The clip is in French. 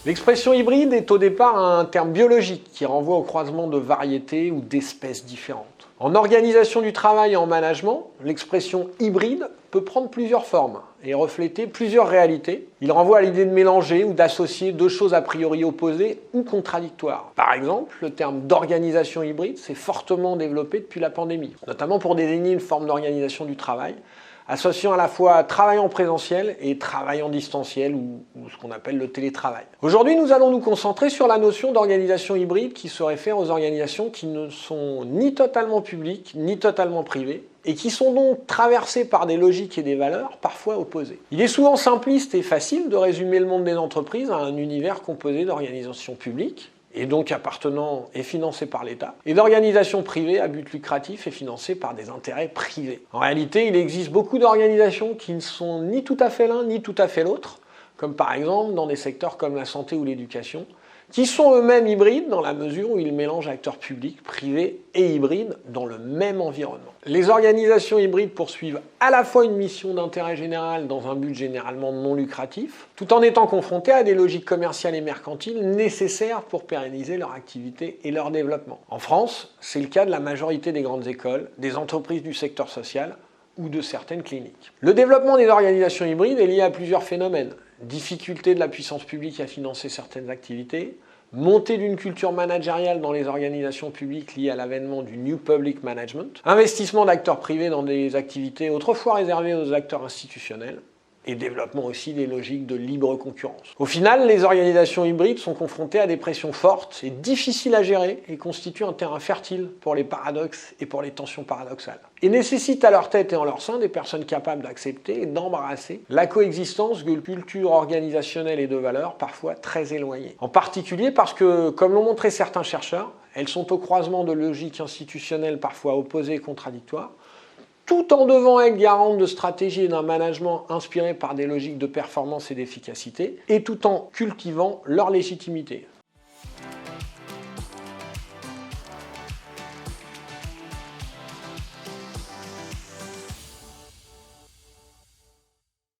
L'expression hybride est au départ un terme biologique qui renvoie au croisement de variétés ou d'espèces différentes. En organisation du travail et en management, l'expression hybride peut prendre plusieurs formes et refléter plusieurs réalités. Il renvoie à l'idée de mélanger ou d'associer deux choses a priori opposées ou contradictoires. Par exemple, le terme d'organisation hybride s'est fortement développé depuis la pandémie, notamment pour désigner une forme d'organisation du travail, associant à la fois travail en présentiel et travail en distanciel ou ce qu'on appelle le télétravail. Aujourd'hui, nous allons nous concentrer sur la notion d'organisation hybride qui se réfère aux organisations qui ne sont ni totalement publiques ni totalement privées et qui sont donc traversées par des logiques et des valeurs parfois opposées. Il est souvent simpliste et facile de résumer le monde des entreprises à un univers composé d'organisations publiques, et donc appartenant et financé par l'État, et d'organisations privées à but lucratif et financées par des intérêts privés. En réalité, il existe beaucoup d'organisations qui ne sont ni tout à fait l'un ni tout à fait l'autre, comme par exemple dans des secteurs comme la santé ou l'éducation, qui sont eux-mêmes hybrides dans la mesure où ils mélangent acteurs publics, privés et hybrides dans le même environnement. Les organisations hybrides poursuivent à la fois une mission d'intérêt général dans un but généralement non lucratif, tout en étant confrontées à des logiques commerciales et mercantiles nécessaires pour pérenniser leur activité et leur développement. En France, c'est le cas de la majorité des grandes écoles, des entreprises du secteur social ou de certaines cliniques. Le développement des organisations hybrides est lié à plusieurs phénomènes. Difficulté de la puissance publique à financer certaines activités, montée d'une culture managériale dans les organisations publiques liée à l'avènement du New Public Management, investissement d'acteurs privés dans des activités autrefois réservées aux acteurs institutionnels, et développement aussi des logiques de libre concurrence. Au final, les organisations hybrides sont confrontées à des pressions fortes et difficiles à gérer et constituent un terrain fertile pour les paradoxes et pour les tensions paradoxales. Et nécessitent à leur tête et en leur sein des personnes capables d'accepter et d'embrasser la coexistence de cultures organisationnelles et de valeurs parfois très éloignées. En particulier parce que, comme l'ont montré certains chercheurs, elles sont au croisement de logiques institutionnelles parfois opposées et contradictoires, tout en devant être garantes de stratégies et d'un management inspiré par des logiques de performance et d'efficacité, et tout en cultivant leur légitimité.